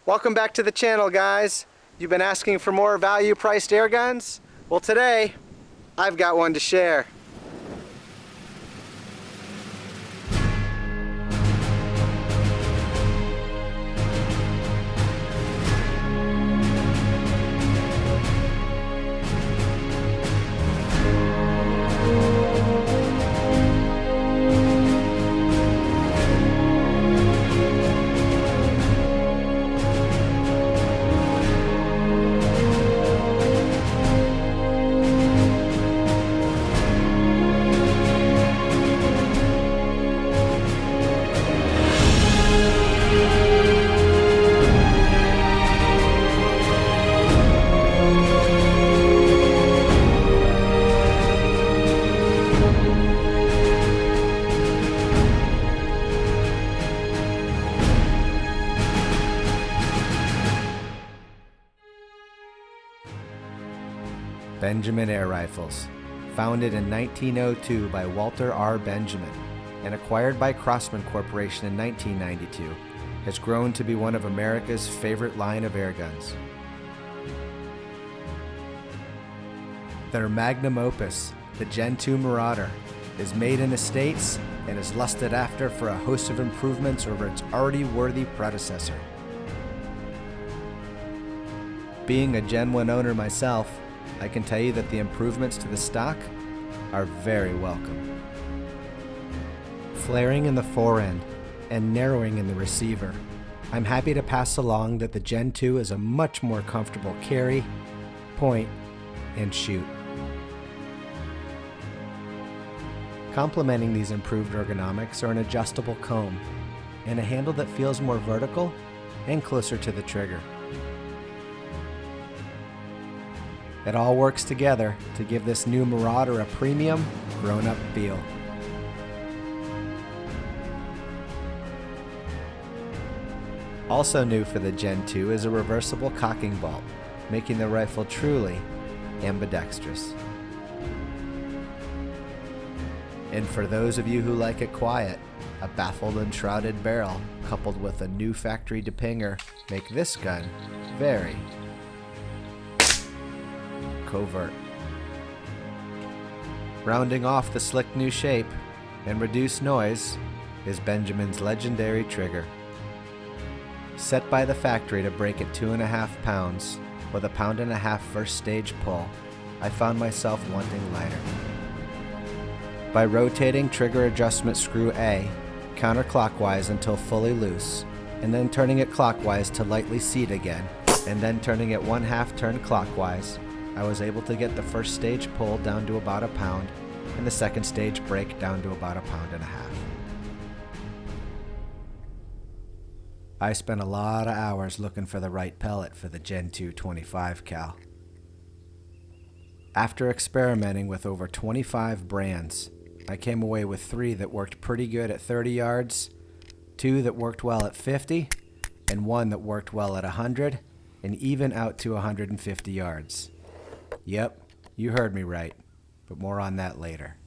Welcome back to the channel, guys. You've been asking for more value-priced air guns? Well, today I've got one to share. Benjamin Air Rifles, founded in 1902 by Walter R. Benjamin and acquired by Crosman Corporation in 1992, has grown to be one of America's favorite line of air guns. Their magnum opus, the Gen 2 Marauder, is made in the States and is lusted after for a host of improvements over its already worthy predecessor. Being a Gen 1 owner myself, I can tell you that the improvements to the stock are very welcome. Flaring in the forend and narrowing in the receiver, I'm happy to pass along that the Gen 2 is a much more comfortable carry, point, and shoot. Complementing these improved ergonomics are an adjustable comb and a handle that feels more vertical and closer to the trigger. It all works together to give this new Marauder a premium, grown-up feel. Also new for the Gen 2 is a reversible cocking bolt, making the rifle truly ambidextrous. And for those of you who like it quiet, a baffled and shrouded barrel coupled with a new factory depinger make this gun very covert. Rounding off the slick new shape and reduced noise is Benjamin's legendary trigger. Set by the factory to break at 2.5 pounds with a 1.5 pound first stage pull, I found myself wanting lighter. By rotating trigger adjustment screw A counterclockwise until fully loose, and then turning it clockwise to lightly seat again, and then turning it 1/2 turn clockwise, I was able to get the first stage pull down to about 1 pound and the second stage break down to about 1.5 pounds. I spent a lot of hours looking for the right pellet for the Gen 2 25 cal. After experimenting with over 25 brands, I came away with 3 that worked pretty good at 30 yards, 2 that worked well at 50, and 1 that worked well at 100, and even out to 150 yards. Yep, you heard me right, but more on that later.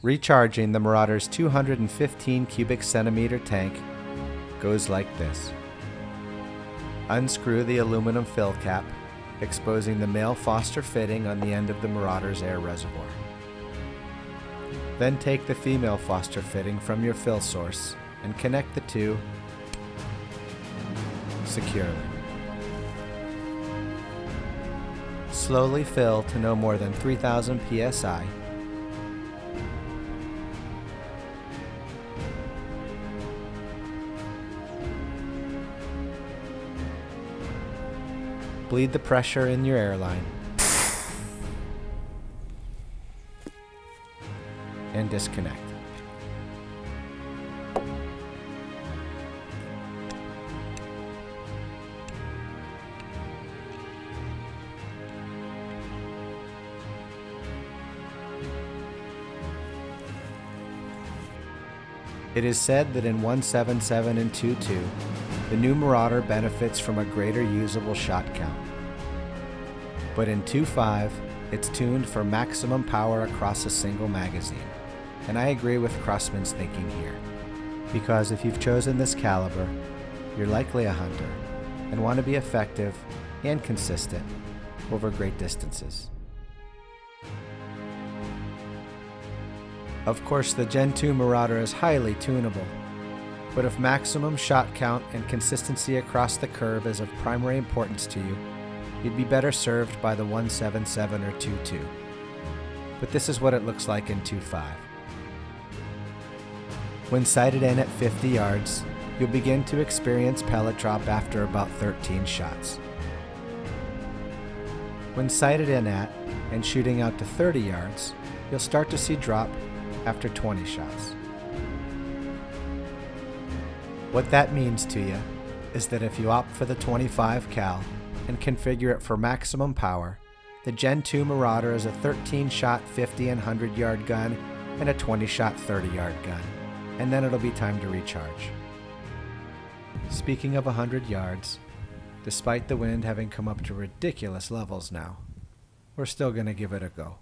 Recharging the Marauder's 215 cubic centimeter tank goes like this. Unscrew the aluminum fill cap, exposing the male Foster fitting on the end of the Marauder's air reservoir. Then take the female Foster fitting from your fill source and connect the two securely. Slowly fill to no more than 3,000 psi. Bleed the pressure in your airline and disconnect. It is said that in 177 and 2.2, the new Marauder benefits from a greater usable shot count. But in 2.5, it's tuned for maximum power across a single magazine. And I agree with Crossman's thinking here. Because if you've chosen this caliber, you're likely a hunter and want to be effective and consistent over great distances. Of course, the Gen 2 Marauder is highly tunable, but if maximum shot count and consistency across the curve is of primary importance to you, you'd be better served by the 177 or 2.2. But this is what it looks like in 2.5. When sighted in at 50 yards, you'll begin to experience pellet drop after about 13 shots. When sighted in at and shooting out to 30 yards, you'll start to see drop after 20 shots. What that means to you is that if you opt for the 25 cal and configure it for maximum power, the Gen 2 Marauder is a 13-shot 50 and 100-yard gun and a 20-shot 30-yard gun, and then it'll be time to recharge. Speaking of 100 yards, despite the wind having come up to ridiculous levels now, we're still going to give it a go.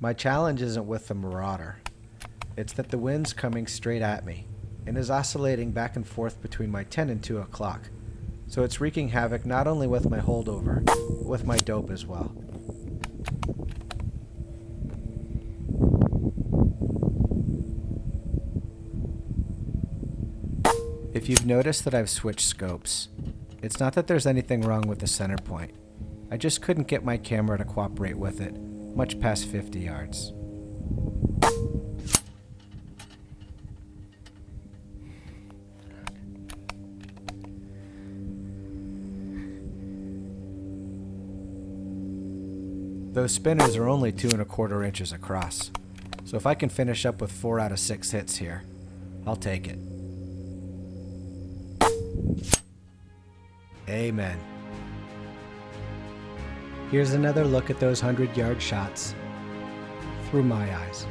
My challenge isn't with the Marauder. It's that the wind's coming straight at me and is oscillating back and forth between my 10 and 2 o'clock. So it's wreaking havoc not only with my holdover, but with my dope as well. If you've noticed that I've switched scopes, it's not that there's anything wrong with the center point. I just couldn't get my camera to cooperate with it much past 50 yards. Those spinners are only 2 1/4 inches across, so if I can finish up with 4 out of 6 hits here, I'll take it. Amen. Here's another look at those 100-yard shots through my eyes.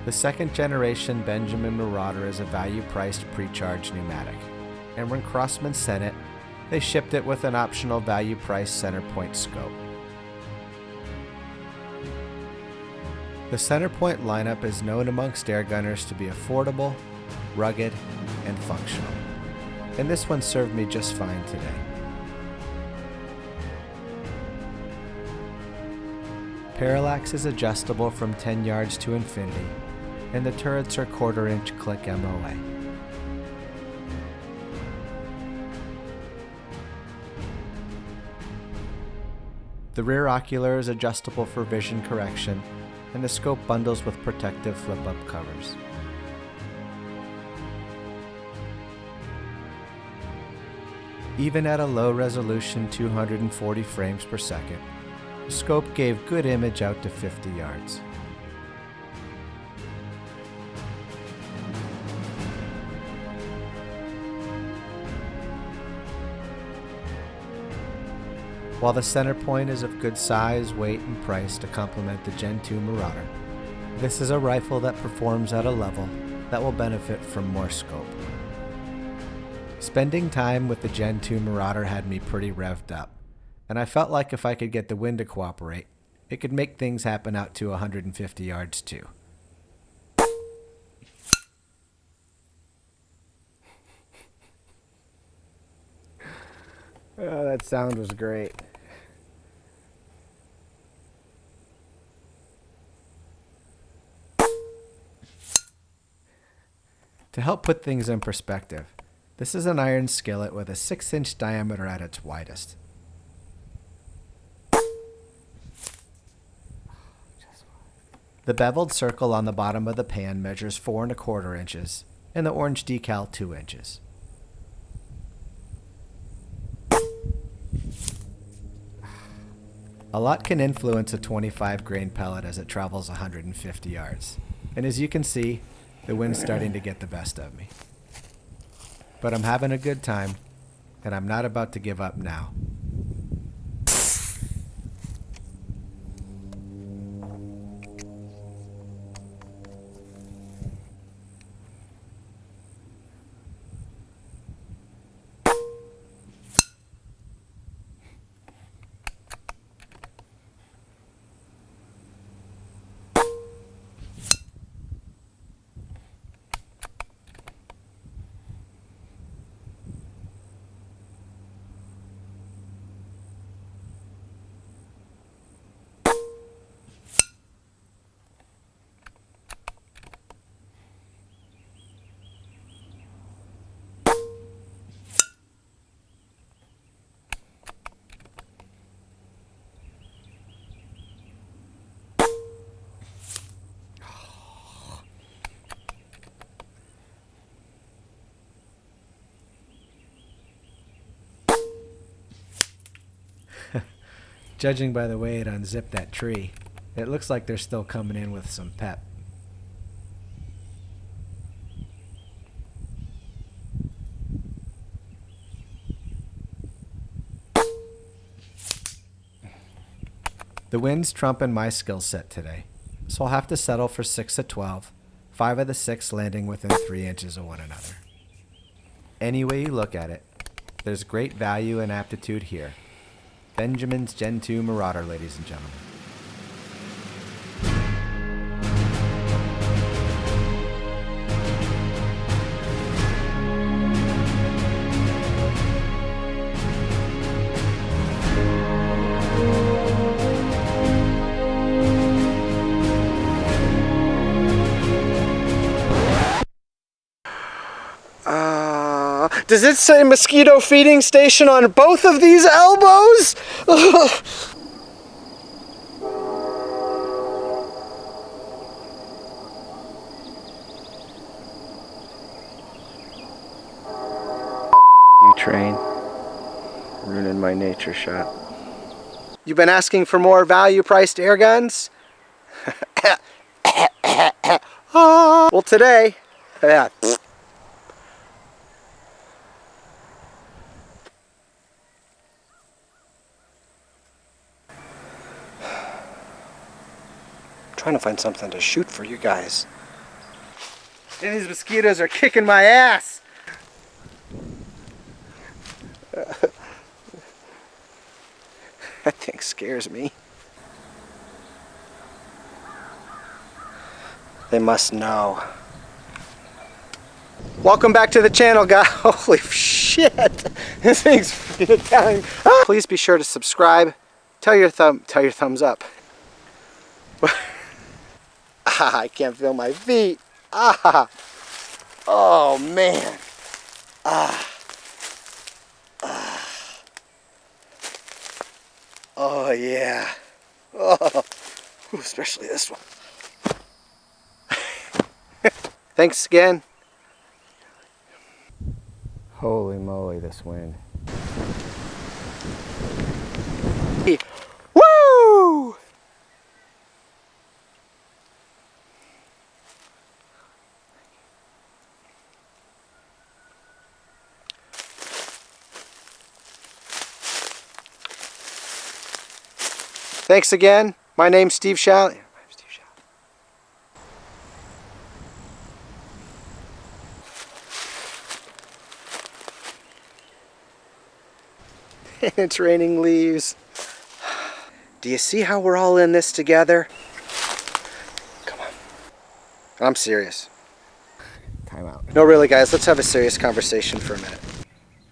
The second generation Benjamin Marauder is a value-priced pre-charged pneumatic, and when Crossman sent it, they shipped it with an optional value-priced center point scope. The center point lineup is known amongst airgunners to be affordable, rugged, and functional, and this one served me just fine today. Parallax is adjustable from 10 yards to infinity, and the turrets are 1/4 inch click MOA. The rear ocular is adjustable for vision correction, and the scope bundles with protective flip-up covers. Even at a low resolution 240 frames per second, the scope gave good image out to 50 yards. While the center point is of good size, weight, and price to complement the Gen 2 Marauder, this is a rifle that performs at a level that will benefit from more scope. Spending time with the Gen 2 Marauder had me pretty revved up, and I felt like if I could get the wind to cooperate, it could make things happen out to 150 yards too. Oh, that sound was great. To help put things in perspective, this is an iron skillet with a 6-inch diameter at its widest. The beveled circle on the bottom of the pan measures 4 1/4 inches, and the orange decal 2 inches. A lot can influence a 25 grain pellet as it travels 150 yards, and as you can see, the wind's starting to get the best of me. But I'm having a good time, and I'm not about to give up now. Judging by the way it unzipped that tree, it looks like they're still coming in with some pep. The wind's trumping my skill set today, so I'll have to settle for 6 of 12, 5 of the 6 landing within 3 inches of one another. Any way you look at it, there's great value and aptitude here. Benjamin's Gen 2 Marauder, ladies and gentlemen. Does it say mosquito feeding station on both of these elbows? You train. Ruining my nature shot. You've been asking for more value-priced air guns? Well, today, yeah. Trying to find something to shoot for you guys. And these mosquitoes are kicking my ass. That thing scares me. They must know. Welcome back to the channel, guys. Holy shit. This thing's freaking Italian. Ah! Please be sure to subscribe. Tell your thumbs up. Ah, I can't feel my feet. Ah. Oh man. Ah. Ah. Oh yeah. Oh. Ooh, especially this one. Thanks again. Holy moly, this wind. Woo! Thanks again. My name's Steve Shalley. It's raining leaves. Do you see how we're all in this together? Come on. I'm serious. Time out. No, really, guys, let's have a serious conversation for a minute.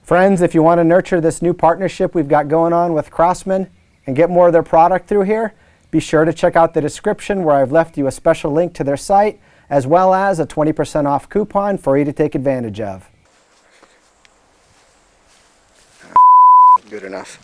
Friends, if you want to nurture this new partnership we've got going on with Crosman and get more of their product through here, be sure to check out the description where I've left you a special link to their site, as well as a 20% off coupon for you to take advantage of. Good enough.